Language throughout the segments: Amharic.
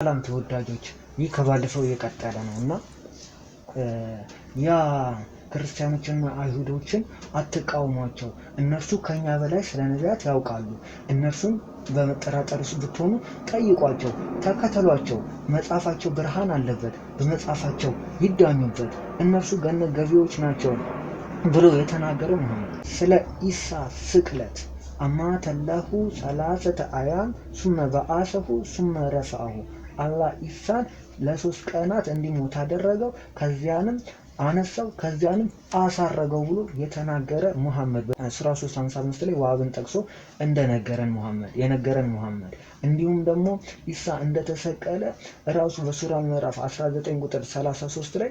ሰላም ተወዳጆች፣ ይህ ከባለፈው የቀጠለ ነው እና ያ ክርስቲያኖችና አይሁዶችን አትቃውሟቸው፣ እነርሱ ከኛ በላይ ስለ ነቢያት ያውቃሉ። እነርሱም በመጠራጠር ውስጥ ብትሆኑ ጠይቋቸው፣ ተከተሏቸው። መጽሐፋቸው ብርሃን አለበት፣ በመጽሐፋቸው ይዳኙበት። እነርሱ ገነት ገቢዎች ናቸው ብሎ የተናገረው መሐመድ ስለ ኢሳ ስቅለት አማተላሁ ሰላሰተ አያም ሱመ በአሰሁ ሱመ ረፈዐሁ። አላህ ኢሳን ለ3 ቀናት እንዲሞት አደረገው፣ ከዚያንም አነሳው፣ ከዚያንም አሳረገው ብሎ የተናገረ ሙሐመድ በሱራ 3:55 ላይ ዋብን ጠቅሶ የነገረን ሙሐመድ እንዲሁም ደግሞ ኢሳ እንደተሰቀለ ራሱ በሱራ ምዕራፍ 19 ቁጥር 33 ላይ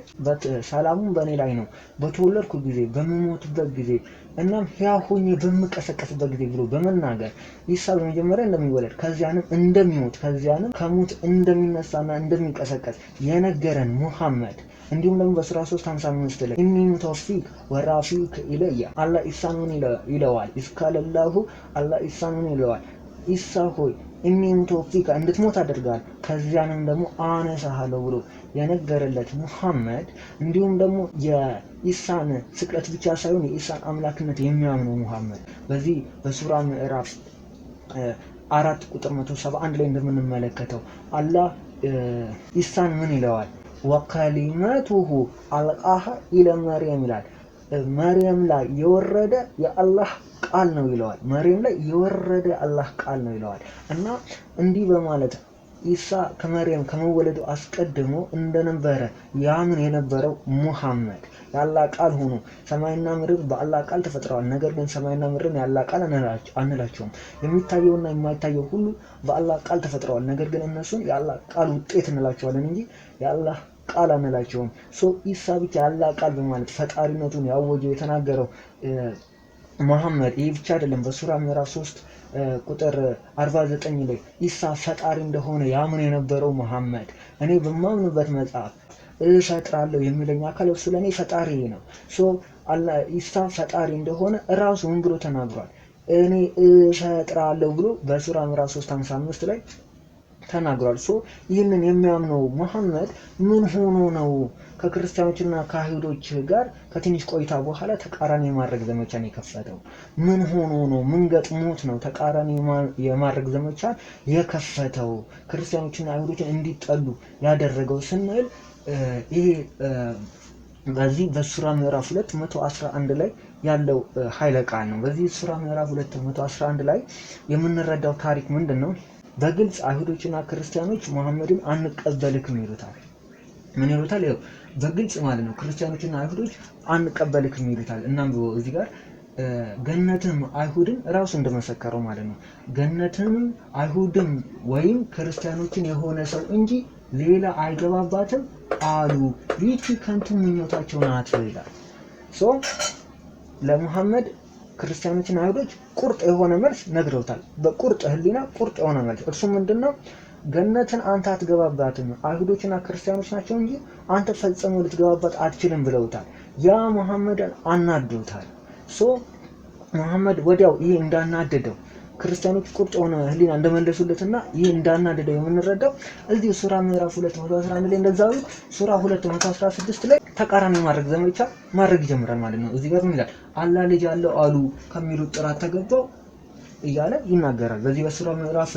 ሰላሙን በእኔ ላይ ነው በተወለድኩ ጊዜ፣ በምሞትበት ጊዜ እናም ሕያው ሆኜ በምቀሰቀስበት ጊዜ ብሎ በመናገር ኢሳ በመጀመሪያ እንደሚወለድ ከዚያንም እንደሚሞት ከዚያንም ከሞት እንደሚነሳና እንደሚቀሰቀስ የነገረን ሙሐመድ እንዲሁም ደግሞ በሱራ 3:55 ላይ ኢኒ ሙተወፊክ ወራፊክ ኢለያ አላህ ኢሳን ምን ይለዋል? ኢስካለላሁ አላህ ኢሳን ምን ይለዋል? ኢሳ ሆይ ኢኒ ሙተወፊክ እንድትሞት አደርጋለሁ፣ ከዚያንም ደግሞ አነሳሃለሁ ብሎ የነገረለት ሙሐመድ እንዲሁም ደግሞ የኢሳን ስቅለት ብቻ ሳይሆን የኢሳን አምላክነት የሚያምነው ሙሐመድ በዚህ በሱራ ምዕራፍ 4 ቁጥር 171 ላይ እንደምንመለከተው አላህ ኢሳን ምን ይለዋል? ወከሊመቱሁ አልቃሃ ኢለ መርየም ይላል። መርየም ላይ የወረደ የአላህ ቃል ነው ይለዋል። መርየም ላይ የወረደ አላህ ቃል ነው ይለዋል እና እንዲህ በማለት ኢሳ ከመርየም ከመወለዱ አስቀድሞ እንደነበረ ያምን የነበረው ሙሐመድ የአላህ ቃል ሆኖ ሰማይና ምድር በአላህ ቃል ተፈጥረዋል። ነገር ግን ሰማይና ምድርን የአላህ ቃል አንላቸውም። የሚታየውና የማይታየው ሁሉ በአላህ ቃል ተፈጥረዋል። ነገር ግን እነሱን የአላህ ቃል ውጤት እንላቸዋለን እንጂ የአላህ ቃል አንላቸውም። ኢሳ ብቻ የአላህ ቃል በማለት ፈጣሪነቱን ያወጀው የተናገረው ሙሐመድ ይህ ብቻ አይደለም። በሱራ ምዕራፍ 3 ቁጥር 49 ላይ ኢሳ ፈጣሪ እንደሆነ ያምን የነበረው ሙሐመድ እኔ በማምንበት መጽሐፍ እፈጥራለሁ የሚለኝ አካል እርሱ ለእኔ ፈጣሪ ነው። ኢሳ ፈጣሪ እንደሆነ እራሱ ምን ብሎ ተናግሯል? እኔ እፈጥራለሁ ብሎ በሱራ ምዕራፍ 3:55 ላይ ተናግሯል። ይህንን የሚያምነው ሙሐመድ ምን ሆኖ ነው ከክርስቲያኖችና ከአይሁዶች ጋር ከትንሽ ቆይታ በኋላ ተቃራኒ የማድረግ ዘመቻን የከፈተው? ምን ሆኖ ነው? ምን ገጥሞት ነው ተቃራኒ የማድረግ ዘመቻን የከፈተው? ክርስቲያኖችና አይሁዶችን እንዲጠሉ ያደረገው ስንል ይሄ በዚህ በሱራ ምዕራፍ 2:111 ላይ ያለው ኃይለ ቃል ነው። በዚህ ሱራ ምዕራፍ 2:111 ላይ የምንረዳው ታሪክ ምንድን ነው? በግልጽ አይሁዶችና ክርስቲያኖች ሙሐመድን አንቀበልክም ይሉታል። ምን ይሉታል? ያው በግልጽ ማለት ነው። ክርስቲያኖችና አይሁዶች አንቀበልክም ይሉታል። እናም እዚህ ጋር ገነትም አይሁድን ራሱ እንደመሰከረው ማለት ነው። ገነትም አይሁድም ወይም ክርስቲያኖችን የሆነ ሰው እንጂ ሌላ አይገባባትም አሉ። ይህቺ ከንቱ ምኞታቸው ናት ይላል። ለሙሐመድ ክርስቲያኖችና አይሁዶች ቁርጥ የሆነ መልስ ነግረውታል። በቁርጥ ህሊና ቁርጥ የሆነ መልስ። እርሱ ምንድነው? ገነትን አንተ አትገባባትም፣ አይሁዶችና ክርስቲያኖች ናቸው እንጂ አንተ ፈጽሞ ልትገባባት አትችልም ብለውታል። ያ ሙሐመድን አናዶታል። ሙሐመድ ወዲያው ይሄ እንዳናደደው ክርስቲያኖች ቁርጥ የሆነ ህሊና እንደመለሱለትና ይህ እንዳናደደው የምንረዳው እዚህ ሱራ ምዕራፍ 2:111 ላይ እንደዛው ሱራ 2:116 ላይ ተቃራኒ ማድረግ ዘመቻ ማድረግ ይጀምራል ማለት ነው። እዚህ ጋር ምን ይላል? አላህ ልጅ አለው አሉ ከሚሉት ጥራት ተገባው እያለ ይናገራል። በዚህ በሱራ ምዕራፍ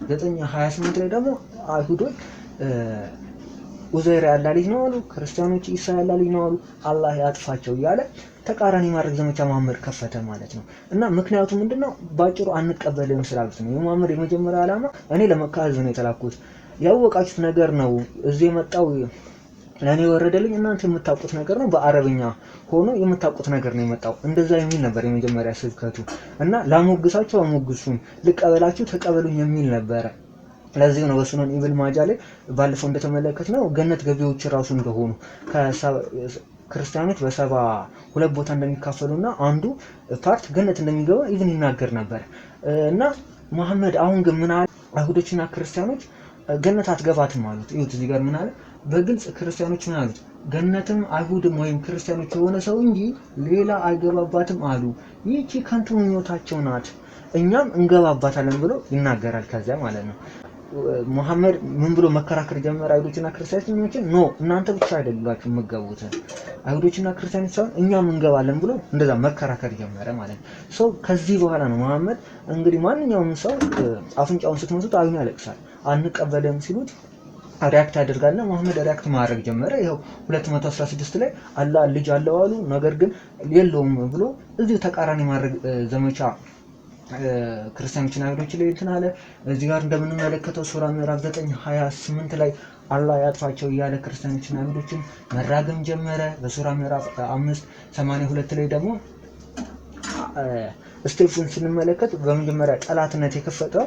9:28 ላይ ደግሞ አይሁዶች ኡዘይር ያላህ ልጅ ነው አሉ፣ ክርስቲያኖች ኢሳ ያላህ ልጅ ነው አሉ፣ አላህ ያጥፋቸው እያለ ተቃራኒ ማድረግ ዘመቻ መሐመድ ከፈተ ማለት ነው። እና ምክንያቱ ምንድነው? ባጭሩ አንቀበልም ስላሉት ነው። የመሐመድ የመጀመሪያ ዓላማ እኔ ለመካ ህዝብ ነው የተላኩት፣ ያወቃችሁት ነገር ነው እዚህ የመጣው ለኔ ወረደልኝ፣ እናንተ የምታውቁት ነገር ነው፣ በአረብኛ ሆኖ የምታውቁት ነገር ነው የመጣው፣ እንደዛ የሚል ነበር የመጀመሪያ ስብከቱ። እና ላሞግሳችሁ አሞግሱኝ፣ ልቀበላችሁ ተቀበሉኝ የሚል ነበረ። ለዚህ ነው በሱነን ኢብን ማጃ ላይ ባለፈው እንደተመለከትነው ገነት ገቢዎች ራሱ እንደሆኑ ክርስቲያኖች በ72 ቦታ እንደሚካፈሉና አንዱ ፓርት ገነት እንደሚገባ ኢብን ይናገር ነበር። እና ሙሐመድ አሁን ግን ምን አለ? አይሁዶችና ክርስቲያኖች ገነት አትገባትም አሉት። ይሁት እዚህ ጋር ምን አለ? በግልጽ ክርስቲያኖች ምን አሉት? ገነትም አይሁድም ወይም ክርስቲያኖች የሆነ ሰው እንጂ ሌላ አይገባባትም አሉ። ይህቺ ከንቱ ምኞታቸው ናት፣ እኛም እንገባባታለን ብሎ ይናገራል። ከዚያ ማለት ነው መሐመድ ምን ብሎ መከራከር ጀመረ? አይሁዶችና ክርስቲያኖችን ኖ እናንተ ብቻ አይደላችሁ የምትገቡት አይሁዶችና ክርስቲያኖች ሳይሆን እኛም እንገባለን ብሎ እንደዛ መከራከር ጀመረ ማለት ነው። ሶ ከዚህ በኋላ ነው መሐመድ እንግዲህ ማንኛውም ሰው አፍንጫውን ስትመቱት አይኑ ያለቅሳል። አንቀበልም ሲሉት ሪያክት ያደርጋልና መሐመድ ሪያክት ማድረግ ጀመረ። ይኸው 216 ላይ አላህ ልጅ አለው አሉ፣ ነገር ግን የለውም ብሎ እዚሁ ተቃራኒ ማድረግ ዘመቻ ክርስቲያኖችና አይሁዶች ላይ እንትን አለ። እዚህ ጋር እንደምንመለከተው ሱራ ምዕራፍ 9:28 ላይ አላህ ያጥፋቸው እያለ ክርስቲያኖችና አይሁዶችን መራገም ጀመረ። በሱራ ምዕራፍ 5:82 ላይ ደግሞ ስቴፉን ስንመለከት በመጀመሪያ ጠላትነት የከፈተው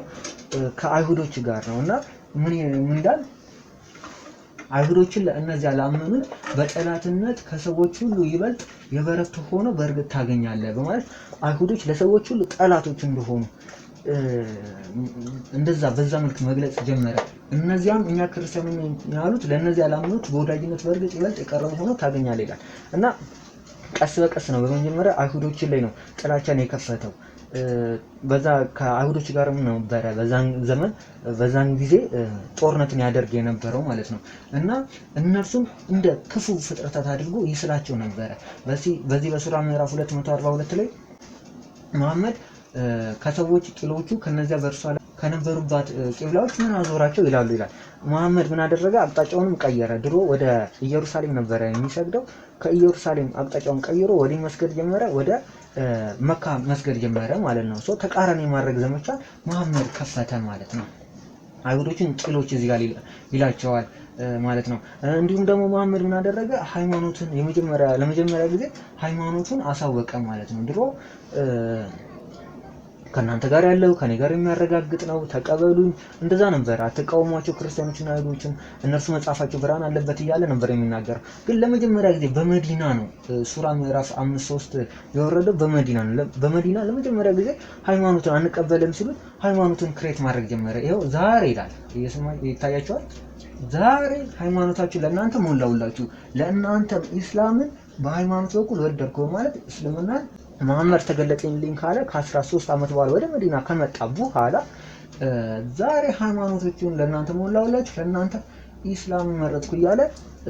ከአይሁዶች ጋር ነው እና ምን እንዳል አይሁዶችን ለእነዚያ ላመኑት በጠላትነት ከሰዎች ሁሉ ይበልጥ የበረቱ ሆኖ በእርግጥ ታገኛለህ በማለት አይሁዶች ለሰዎች ሁሉ ጠላቶች እንደሆኑ እንደዛ በዛ መልክ መግለጽ ጀመረ። እነዚያም እኛ ክርስቲያኖች ያሉት ለእነዚያ ላመኑት በወዳጅነት በእርግጥ ይበልጥ የቀረቡ ሆኖ ታገኛለህ ይላል እና ቀስ በቀስ ነው በመጀመሪያ አይሁዶችን ላይ ነው ጥላቻን የከፈተው። በዛ ከአይሁዶች ጋርም ነበረ በዛን ዘመን በዛን ጊዜ ጦርነትን ያደርግ የነበረው ማለት ነው እና እነርሱም እንደ ክፉ ፍጥረታት አድርጎ ይስላቸው ነበረ። በዚህ በሱራ ምዕራፍ 242 ላይ መሐመድ ከሰዎች ቂሎቹ ከነዚያ በእርሷ ላይ ከነበሩባት ቂብላዎች ምን አዞራቸው ይላሉ ይላል። መሐመድ ምን አደረገ? አቅጣጫውንም ቀየረ። ድሮ ወደ ኢየሩሳሌም ነበረ የሚሰግደው። ከኢየሩሳሌም አቅጣጫውን ቀይሮ ወደ መስገድ ጀመረ፣ ወደ መካ መስገድ ጀመረ ማለት ነው። ሶ ተቃራኒ ማድረግ ዘመቻ መሐመድ ከፈተ ማለት ነው። አይሁዶችን ቂሎች እዚህ ጋር ይላቸዋል ማለት ነው። እንዲሁም ደግሞ መሐመድ ምን አደረገ? ሃይማኖትን ለመጀመሪያ ጊዜ ሃይማኖቱን አሳወቀ ማለት ነው። ድሮ ከእናንተ ጋር ያለው ከኔ ጋር የሚያረጋግጥ ነው ተቀበሉኝ እንደዛ ነበር። አትቃወሟቸው ክርስቲያኖችና አይሁዶችን እነርሱ መጽሐፋቸው ብርሃን አለበት እያለ ነበር የሚናገረው። ግን ለመጀመሪያ ጊዜ በመዲና ነው ሱራ ምዕራፍ 5:3 የወረደው በመዲና ለመጀመሪያ ጊዜ ሃይማኖትን አንቀበልም ሲሉት ሃይማኖትን ክሬት ማድረግ ጀመረ። ይኸው ዛሬ ይላል ይታያቸዋል። ዛሬ ሃይማኖታችሁ ለእናንተ ሞላውላችሁ፣ ለእናንተ ኢስላምን በሃይማኖት በኩል ወደድከው ማለት እስልምና መሐመድ ተገለጠልኝ ካለ ከ13 ዓመት በኋላ ወደ መዲና ከመጣ በኋላ ዛሬ ሃይማኖቶችን ለእናንተ ሞላውላችሁ፣ ለእናንተ ኢስላም መረጥኩ እያለ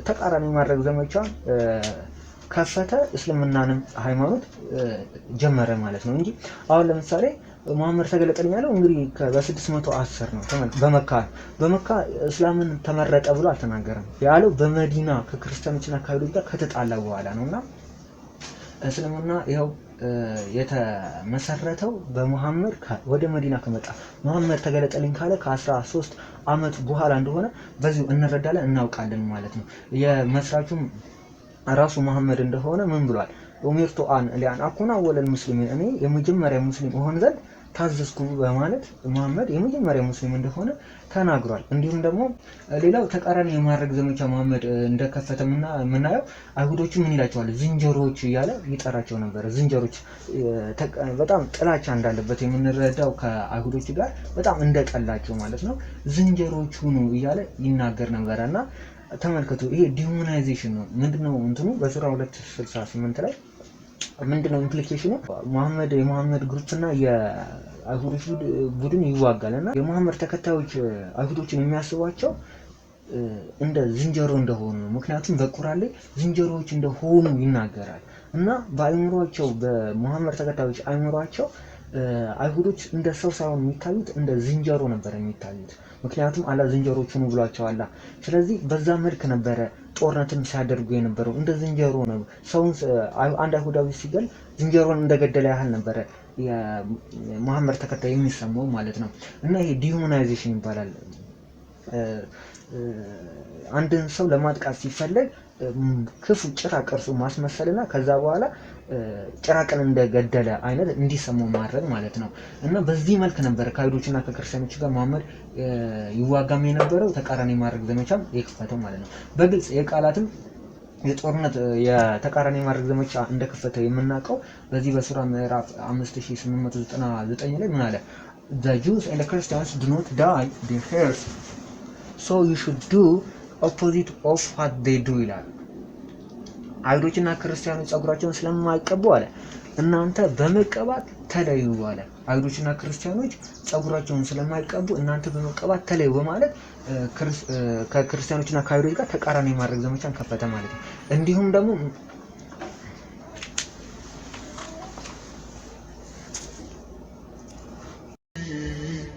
ተቃራኒ ማድረግ ዘመቻ ከፈተ። እስልምናንም ሃይማኖት ጀመረ ማለት ነው እንጂ አሁን ለምሳሌ መሐመድ ተገለጠልኝ ያለው እንግዲህ በ610 ነው በመካ እስላምን ተመረጠ ብሎ አልተናገረም። ያለው በመዲና ከክርስቲያኖችና ከአይሁዶች ጋር ከተጣላ በኋላ ነውና እስልምና ይኸው የተመሰረተው በመሐመድ ወደ መዲና ከመጣ መሐመድ ተገለጠልኝ ካለ ከ13 ዓመት በኋላ እንደሆነ በዚሁ እንረዳለን እናውቃለን ማለት ነው። የመስራቹም ራሱ መሐመድ እንደሆነ ምን ብሏል? ኡሚርቱ አን አኩና አወለል ሙስሊሚን እኔ የመጀመሪያ ሙስሊም እሆን ዘንድ ታዘዝኩ በማለት መሐመድ የመጀመሪያ ሙስሊም እንደሆነ ተናግሯል። እንዲሁም ደግሞ ሌላው ተቃራኒ የማድረግ ዘመቻ መሐመድ እንደከፈተ የምናየው አይሁዶቹ ምን ይላቸዋል? ዝንጀሮዎች እያለ ይጠራቸው ነበር። ዝንጀሮች በጣም ጥላቻ እንዳለበት የምንረዳው ከአይሁዶች ጋር በጣም እንደጠላቸው ማለት ነው። ዝንጀሮች ሁኑ እያለ ይናገር ነበረ እና ተመልከቱ፣ ይሄ ዲሁማናይዜሽን ነው። ምንድነው እንትኑ በሱራ 268 ላይ ምንድነው ኢምፕሊኬሽኑ? የመሐመድ ግሩፕና የአይሁዶች ቡድን ይዋጋል እና የመሐመድ ተከታዮች አይሁዶችን የሚያስቧቸው እንደ ዝንጀሮ እንደሆኑ ነው። ምክንያቱም በቁርአን ላይ ዝንጀሮዎች እንደሆኑ ይናገራል እና በአይምሯቸው በመሐመድ ተከታዮች አይምሯቸው አይሁዶች እንደ ሰው ሳይሆን የሚታዩት እንደ ዝንጀሮ ነበር የሚታዩት። ምክንያቱም አላህ ዝንጀሮች ሁኑ ብሏቸዋል። ስለዚህ በዛ መልክ ነበረ ጦርነትን ሲያደርጉ የነበረው እንደ ዝንጀሮ ነው። ሰውን አንድ አይሁዳዊ ሲገል ዝንጀሮን እንደገደለ ያህል ነበረ የመሐመድ ተከታይ የሚሰማው ማለት ነው እና ይሄ ዲሁማናይዜሽን ይባላል። አንድን ሰው ለማጥቃት ሲፈለግ ክፉ ጭራቅ እርሱ ማስመሰልና ከዛ በኋላ ጭራቅን እንደገደለ አይነት እንዲሰማው ማድረግ ማለት ነው እና በዚህ መልክ ነበር ከአይሁዶችና ከክርስቲያኖች ጋር መሐመድ ይዋጋም የነበረው ተቃራኒ ማድረግ ዘመቻም የከፈተው ማለት ነው። በግልጽ የቃላትም የጦርነት የተቃራኒ ማድረግ ዘመቻ እንደከፈተ የምናውቀው በዚህ በሱራ ምዕራፍ 5899 ላይ ምን አለ? The Jews and the Christians do not dye their hairs, so you should do opposite of what they do ይላል። አይሁዶችና ክርስቲያኖች ጸጉራቸውን ስለማይቀቡ አለ እናንተ በመቀባት ተለዩ አለ። አይሁዶችና ክርስቲያኖች ጸጉራቸውን ስለማይቀቡ እናንተ በመቀባት ተለዩ በማለት ከክርስቲያኖችና ከአይሁዶች ጋር ተቃራኒ የማድረግ ዘመቻን ከፈተ ማለት ነው። እንዲሁም ደግሞ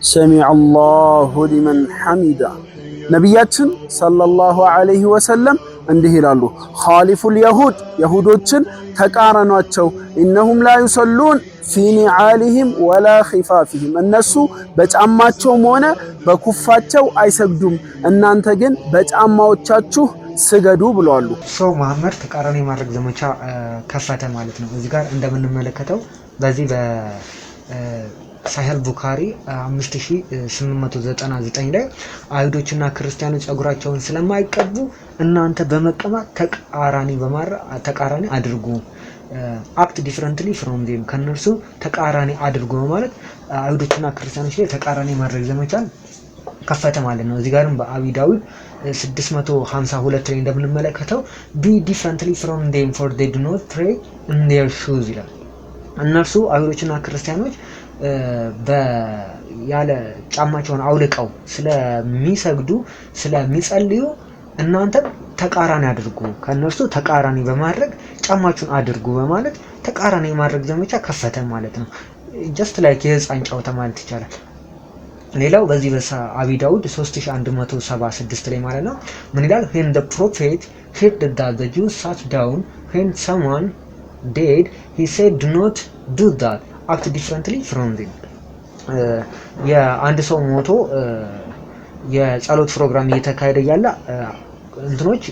ሰሚዐ አላሁ ሊመን ሐሚዳ ነቢያችን ሰለላሁ ዐለይሂ ወሰለም እንዲህ ይላሉ፣ ኻሊፉል የሁድ የሁዶችን ተቃረኗቸው፣ ኢነሁም ላ ዩሰሉን ፊ ኒዓሊሂም ወላ ኺፋፊሂም እነሱ በጫማቸውም ሆነ በኩፋቸው አይሰግዱም፣ እናንተ ግን በጫማዎቻችሁ ስገዱ ብለዋል። ሰው መሐመድ ተቃራኒ የማድረግ ዘመቻ ከፈተ ማለት ነው። እዚህ ጋር እንደምንመለከተው በዚህ ሳሂህ ቡኻሪ 5899 ላይ አይሁዶችና ክርስቲያኖች ጸጉራቸውን ስለማይቀቡ እናንተ በመቀባት ተቃራኒ አድርጉ አክት ዲፍረንትሊ ፍሮም ዜም ከነርሱ ተቃራኒ አድርጉ በማለት አይሁዶችና ክርስቲያኖች ላይ ተቃራኒ ማድረግ ዘመቻን ከፈተ ማለት ነው። እዚህ ጋርም በአቢ ዳዊድ 652 ላይ እንደምንመለከተው ቢ ዲፍረንትሊ ፍሮም ዜም ፎር ዴይ ዱ ኖት ፕሬይ ኢን ዜር ሹዝ ይላል። እነርሱ አይሁዶችና ክርስቲያኖች ያለ ጫማቸውን አውልቀው ስለሚሰግዱ ስለሚጸልዩ እናንተ ተቃራኒ አድርጉ ከነርሱ ተቃራኒ በማድረግ ጫማችሁን አድርጉ በማለት ተቃራኒ የማድረግ ዘመቻ ከፈተ ማለት ነው። ጀስት ላይክ የህፃን ጨዋታ ማለት ይቻላል። ሌላው በዚህ በአቢ ዳውድ 3176 ላይ ማለት ነው ምን ይላል? when the prophet heard that the Jews sat down when someone dead he said do not do that act differently from them የአንድ ሰው ሞቶ የጸሎት ፕሮግራም እየተካሄደ ያለ እንትኖች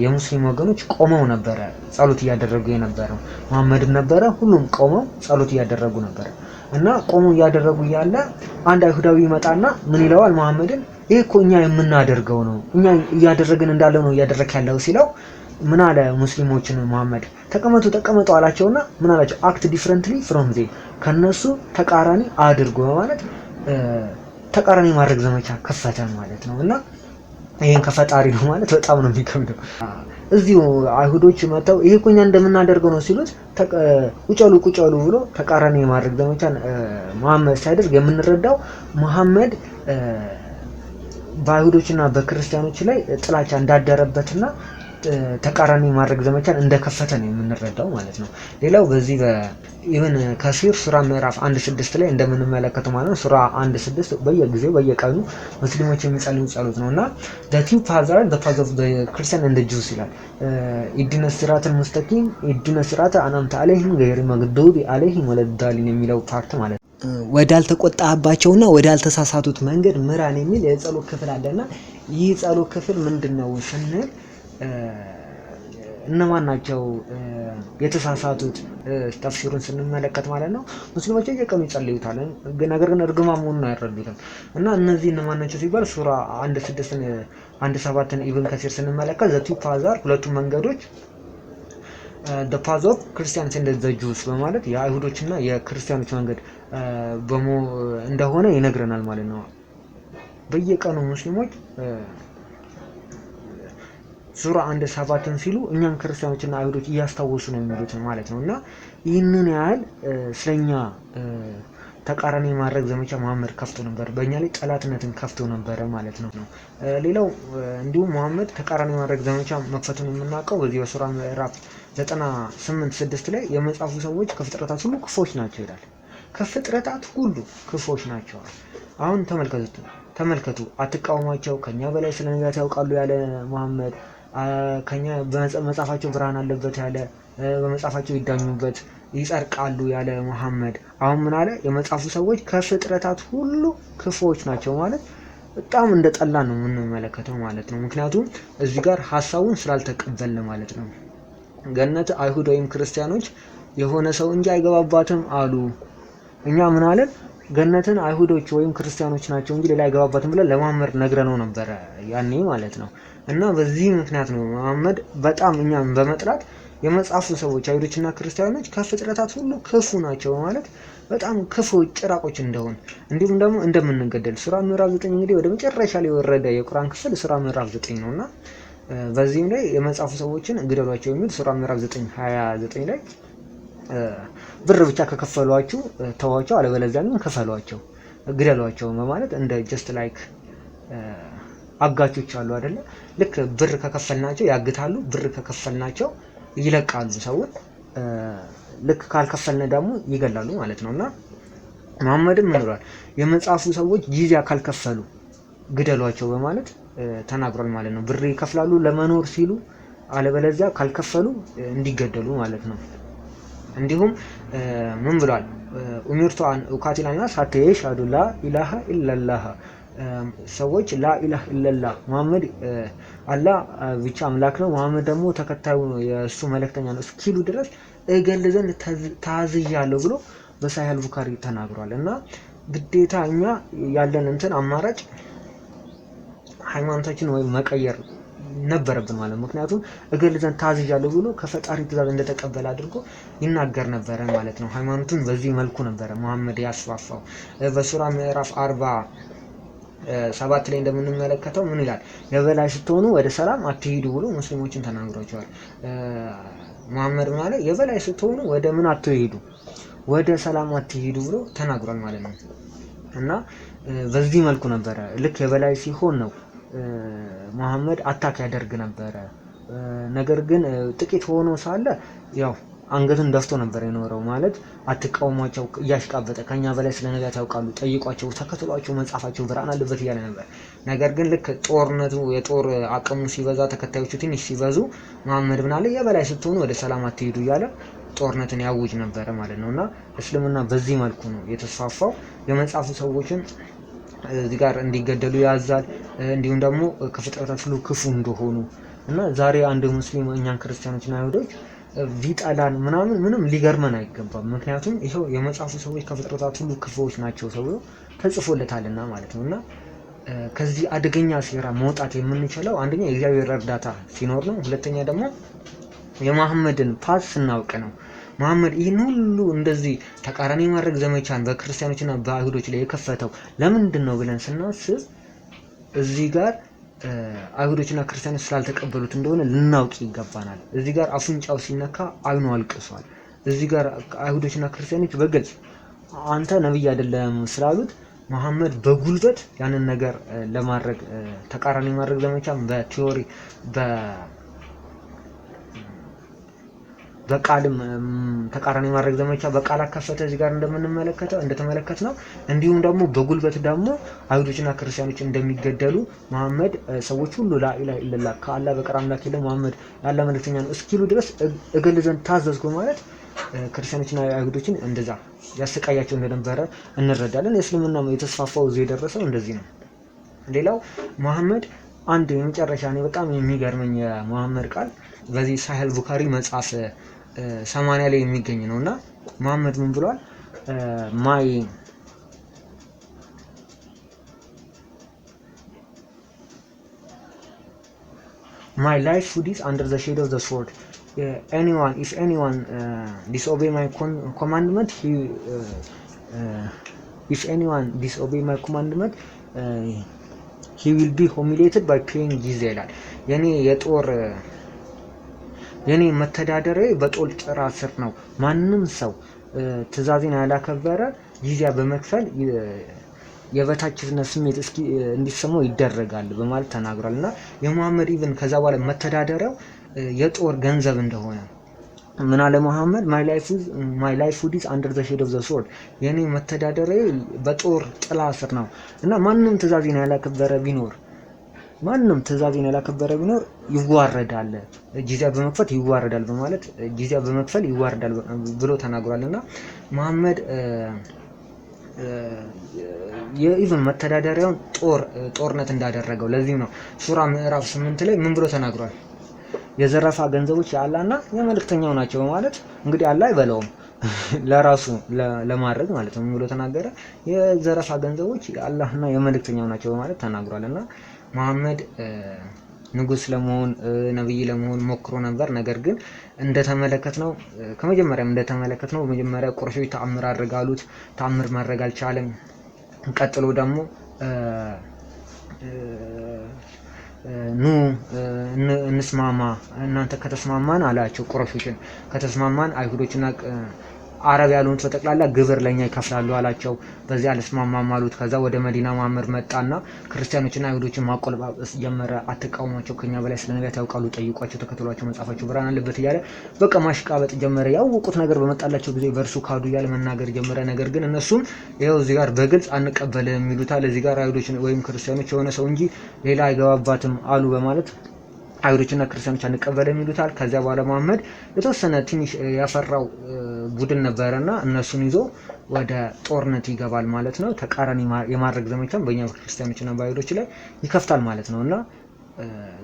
የሙስሊም ወገኖች ቆመው ነበረ ጸሎት እያደረጉ የነበረው መሐመድም ነበረ ሁሉም ቆመው ጸሎት እያደረጉ ነበረ እና ቆመው እያደረጉ ያለ አንድ አይሁዳዊ ይመጣና ምን ይለዋል መሐመድን ይሄ እኮ እኛ የምናደርገው ነው እኛ እያደረግን እንዳለው ነው እያደረክ ያለው ሲለው ምን አለ ሙስሊሞችን መሐመድ ተቀመጡ አላቸውና ምን አላቸው አክት ዲፍረንትሊ ፍሮም ዜ ከነሱ ተቃራኒ አድርጎ ማለት ተቃራኒ ማድረግ ዘመቻ ከፈተ ማለት ነው። እና ይሄን ከፈጣሪ ነው ማለት በጣም ነው የሚከብደው። እዚሁ አይሁዶች መተው ይሄ እኮ እኛ እንደምናደርገው ነው ሲሉት ቁጨሉ ብሎ ተቃራኒ ማድረግ ዘመቻን መሐመድ ሲያደርግ የምንረዳው መሐመድ በአይሁዶችና በክርስቲያኖች ላይ ጥላቻ እንዳደረበትና ተቃራኒ ማድረግ ዘመቻን እንደከፈተ ነው የምንረዳው ማለት ነው። ሌላው በዚህ ኢብን ከሲር ሱራ ምዕራፍ 1:6 ላይ እንደምንመለከተው ማለት ነው ሱራ 1:6 በየጊዜው በየቀኑ ሙስሊሞች የሚጸልዩት ጸሎት ነውና the two paths are the path of the Christian and the Jews ይላል። ኢድነ ሲራተል ሙስተቂም ኢድነ ሲራተ አንአምተ አለይሂም ገይሪ መግዱቢ አለይሂም ወለዳሊን የሚለው ፓርት ማለት ነው። ወዳልተቆጣባቸውና ወዳልተሳሳቱት መንገድ ምራን የሚል የጸሎት ክፍል አለና ይህ ጸሎት ክፍል ምንድነው ስንል እነማን ናቸው የተሳሳቱት? ተፍሲሩን ስንመለከት ማለት ነው ሙስሊሞች የቀኑ ይጸልዩታል ነገር ግን እርግማሙን ነው ያረዱታል። እና እነዚህ እነማን ናቸው ሲባል ሱራ 1:6 1:7 ኢብን ከሲር ስንመለከት ዘ ቱ ፓዛር ሁለቱም መንገዶች the path of Christians and the Jews በማለት የአይሁዶችና የክርስቲያኖች መንገድ እንደሆነ ይነግረናል ማለት ነው። በየቀኑ ሙስሊሞች ሱራ 1:7 ሲሉ እኛን ክርስቲያኖችና አይሁዶች እያስታወሱ ነው የሚሉት ማለት ነው። እና ይህንን ያህል ስለኛ ተቃራኒ ማድረግ ዘመቻ መሐመድ ከፍቶ ነበር፣ በእኛ ላይ ጠላትነትን ከፍቶ ነበር ማለት ነው። ሌላው እንዲሁም መሐመድ ተቃራኒ ማድረግ ዘመቻ መክፈቱን የምናውቀው በዚህ በሱራ ምዕራፍ 98:6 ላይ የመጽሐፉ ሰዎች ከፍጥረታት ሁሉ ክፎች ናቸው ይላል። ከፍጥረታት ሁሉ ክፎች ናቸው። አሁን ተመልከቱ አትቃወሟቸው ከኛ በላይ ስለ ነቢያት ያውቃሉ ያለ መሐመድ ከኛ በመጽሐፋቸው ብርሃን አለበት ያለ በመጽሐፋቸው ይዳኙበት ይጸርቃሉ ያለ መሐመድ አሁን ምን አለ? የመጽሐፉ ሰዎች ከፍጥረታት ሁሉ ክፎች ናቸው ማለት በጣም እንደጠላ ነው የምንመለከተው ማለት ነው። ምክንያቱም እዚህ ጋር ሐሳቡን ስላልተቀበልን ማለት ነው። ገነት አይሁድ ወይም ክርስቲያኖች የሆነ ሰው እንጂ አይገባባትም አሉ። እኛ ምን አለን? ገነትን አይሁዶች ወይም ክርስቲያኖች ናቸው እንጂ ሌላ አይገባባትም ብለን ለመሐመድ ነግረነው ነበር ያኔ ማለት ነው። እና በዚህ ምክንያት ነው መሐመድ በጣም እኛን በመጥላት የመጽሐፉ ሰዎች አይሁዶችና ክርስቲያኖች ከፍጥረታት ሁሉ ክፉ ናቸው ማለት በጣም ክፉ ጭራቆች እንደሆን እንዲሁም ደግሞ እንደምንገደል ሱራ ምዕራፍ 9 እንግዲህ ወደ መጨረሻ ላይ ወረደ የቁርአን ክፍል ሱራ ምዕራፍ 9 ነውና በዚህም ላይ የመጽሐፉ ሰዎችን ግደሏቸው የሚል ሱራ ምዕራፍ 9:29 ላይ ብር ብቻ ከከፈሏችሁ ተዋቸው፣ አለበለዚያ ግን ከፈሏቸው፣ ግደሏቸው በማለት እንደ ጀስት ላይክ አጋቾች አሉ አይደለ? ልክ ብር ከከፈልናቸው ያግታሉ፣ ብር ከከፈልናቸው ይለቃሉ ሰውን፣ ልክ ካልከፈልን ደግሞ ይገላሉ ማለት ነውና መሐመድም ምን ብሏል? የመጽሐፉ ሰዎች ጂዚያ ካልከፈሉ ግደሏቸው በማለት ተናግሯል ማለት ነው። ብር ይከፍላሉ ለመኖር ሲሉ፣ አለበለዚያ ካልከፈሉ እንዲገደሉ ማለት ነው። እንዲሁም ምን ብሏል? ኡሚርቱ አን ኡቃቲለ ናስ ሐታ የሽሀዱ ላ ኢላሃ ኢለላህ፣ ሰዎች ላ ኢላሃ ኢለላህ መሐመድ አላህ ብቻ አምላክ ነው፣ መሐመድ ደግሞ ተከታዩ የእሱ መልእክተኛ ነው እስኪሉ ድረስ እገል ዘንድ ታዝዣለሁ ብሎ በሳሂህ አልቡኻሪ ተናግሯል። እና ግዴታ እኛ ያለን እንትን አማራጭ ሃይማኖታችን ወይ መቀየር ነበረብን ማለት። ምክንያቱም እገል ዘንድ ታዝዣለሁ ብሎ ከፈጣሪ ትእዛዝ እንደተቀበለ አድርጎ ይናገር ነበረ ማለት ነው። ሃይማኖቱን በዚህ መልኩ ነበረ መሐመድ ያስፋፋው። በሱራ ምዕራፍ 47 ላይ እንደምንመለከተው ምን ይላል? የበላይ ስትሆኑ ወደ ሰላም አትሂዱ ብሎ ሙስሊሞችን ተናግሯቸዋል። መሐመድ ማለት የበላይ ስትሆኑ ወደ ምን አትሂዱ፣ ወደ ሰላም አትሂዱ ብሎ ተናግሯል ማለት ነው። እና በዚህ መልኩ ነበረ ልክ የበላይ ሲሆን ነው መሐመድ አታክ ያደርግ ነበረ። ነገር ግን ጥቂት ሆኖ ሳለ ያው አንገቱን ደፍቶ ነበር የኖረው ማለት አትቃወሟቸው፣ እያሽቃበጠ ከኛ በላይ ስለ ነቢያት ያውቃሉ፣ ጠይቋቸው፣ ተከትሏቸው፣ መጽሐፋቸው ብርሃን አለበት እያለ ነበር። ነገር ግን ልክ ጦርነቱ የጦር አቅሙ ሲበዛ፣ ተከታዮቹ ትንሽ ሲበዙ መሐመድ ምን አለ? የበላይ ስትሆኑ ወደ ሰላም አትሄዱ እያለ ጦርነትን ያውጅ ነበረ ማለት ነውና እስልምና በዚህ መልኩ ነው የተስፋፋው። የመጽሐፉ ሰዎችን እዚህ ጋር እንዲገደሉ ያዛል። እንዲሁም ደግሞ ከፍጥረታት ሁሉ ክፉ እንደሆኑ እና ዛሬ አንድ ሙስሊም እኛን ክርስቲያኖችና አይሁዶች ቢጠላን ምንም ሊገርመን አይገባም። ምክንያቱም ይሄው የመጽሐፉ ሰዎች ከፍጥረታት ሁሉ ክፉዎች ናቸው ተብሎ ተጽፎለታልና ማለት ነው። እና ከዚህ አደገኛ ሴራ መውጣት የምንችለው አንደኛ የእግዚአብሔር እርዳታ ሲኖር ነው። ሁለተኛ ደግሞ የመሐመድን ፓስ ስናውቅ ነው። መሐመድ ይህን ሁሉ እንደዚህ ተቃራኒ ማድረግ ዘመቻን በክርስቲያኖችና በአይሁዶች ላይ የከፈተው ለምንድን ነው ብለን ስናስብ እዚህ ጋር አይሁዶችና ክርስቲያኖች ስላልተቀበሉት እንደሆነ ልናውቅ ይገባናል። እዚህ ጋር አፍንጫው ሲነካ አይኑ አልቅሷል። እዚህ ጋር አይሁዶችና ክርስቲያኖች በግልጽ አንተ ነብይ አይደለም ስላሉት መሐመድ በጉልበት ያንን ነገር ለማድረግ ተቃራኒ ማድረግ ዘመቻን በቲዮሪ በቃልም ተቃራኒ ማድረግ ዘመቻ በቃል አከፈተ። እዚህ ጋር እንደተመለከትነው እንዲሁም ደግሞ በጉልበት ደግሞ አይሁዶችና ክርስቲያኖች እንደሚገደሉ መሐመድ ሰዎች ሁሉ ላኢላሃ ኢለላህ ከአላህ በቀር አምላክ የለም መሐመድ ያለ መልእክተኛ ነው እስኪሉ ድረስ እገል ዘንድ ታዘዝኩ ማለት ክርስቲያኖችና አይሁዶችን እንደዛ ያሰቃያቸው እንደነበረ እንረዳለን። የእስልምና የተስፋፋው እዚህ የደረሰው እንደዚህ ነው። ሌላው መሐመድ አንድ የመጨረሻ ነው በጣም የሚገርመኝ የመሐመድ ቃል በዚህ ሳሂህ አልቡኻሪ መጽሐፍ 80 ላይ የሚገኝ ነውና መሐመድ ምን ብሏል? My life food is under the shade of the sword. If anyone disobey my commandment, he will be humiliated by paying jizya ይላል። የኔ መተዳደሪያ በጦር ጥራ ስር ነው። ማንም ሰው ትእዛዜን ያላከበረ ጂዚያ በመክፈል የበታችነት ስሜት እንዲሰማው ይደረጋል በማለት ተናግሯልና የመሐመድ ኢቭን ከዛ በኋላ መተዳደሪያው የጦር ገንዘብ እንደሆነ ምን አለ መሐመድ? my life food is under the shade of the sword። የኔ መተዳደሪያ በጦር ጥላ ስር ነው እና ማንም ትእዛዜን ያላከበረ ቢኖር ይዋረዳል፣ ጂዚያ በመክፈል ይዋረዳል በማለት ጂዚያ በመክፈል ይዋረዳል ብሎ ተናግሯልና መሐመድ የኢቭን መተዳደሪያውን ጦርነት እንዳደረገው ለዚህ ነው ሱራ ምዕራፍ 8 ላይ ምን ብሎ ተናግሯል? የዘረፋ ገንዘቦች የአላህና የመልእክተኛው ናቸው በማለት እንግዲህ አላህ አይበላውም ለራሱ ለማድረግ ማለት ነው ብሎ ተናገረ። የዘረፋ ገንዘቦች የአላህና የመልእክተኛው ናቸው በማለት ተናግሯልና መሐመድ ንጉስ ለመሆን ነብይ ለመሆን ሞክሮ ነበር። ነገር ግን እንደተመለከትነው በመጀመሪያ ቁረይሾች ተአምር አድርጋሉት፣ ተአምር ማድረግ አልቻለም። ቀጥሎ ደግሞ ኑ እንስማማ እናንተ ከተስማማን አላቸው ቁረሾችን ከተስማማን አይሁዶችና አረብ ያሉት በጠቅላላ ግብር ለኛ ይከፍላሉ አላቸው። በዚያ አልስማማም አሉት። ከዛ ወደ መዲና መሐመድ መጣና ክርስቲያኖችና አይሁዶችን ማቆለጳጰስ ጀመረ። አትቃውሟቸው፣ ከኛ በላይ ስለ ነቢያት ያውቃሉ፣ ጠይቋቸው፣ ተከተሏቸው፣ መጻፋቸው ብርሃን አለበት እያለ በቃ ማሽቃበጥ ጀመረ። ያወቁት ነገር በመጣላቸው ጊዜ በእርሱ ካዱ እያለ መናገር ጀመረ። ነገር ግን እነሱም ይኸው እዚህ ጋር በግልጽ አንቀበልም ይሉታል። እዚህ ጋር አይሁዶች ወይም ክርስቲያኖች የሆነ ሰው እንጂ ሌላ አይገባባትም አሉ በማለት አይሁዶችና ክርስቲያኖች አንቀበልም ይሉታል። ከዚያ በኋላ መሐመድ የተወሰነ ትንሽ ያፈራው ቡድን ነበረና እነሱን ይዞ ወደ ጦርነት ይገባል ማለት ነው። ተቃራኒ የማድረግ ዘመቻም በእኛ ክርስቲያኖችና በአይሁዶች ላይ ይከፍታል ማለት ነው። እና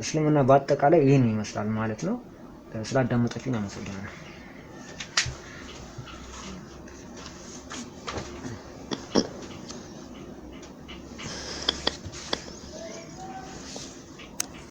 እስልምና በአጠቃላይ ይህን ይመስላል ማለት ነው። ስላዳመጣችሁኝ አመሰግናለሁ።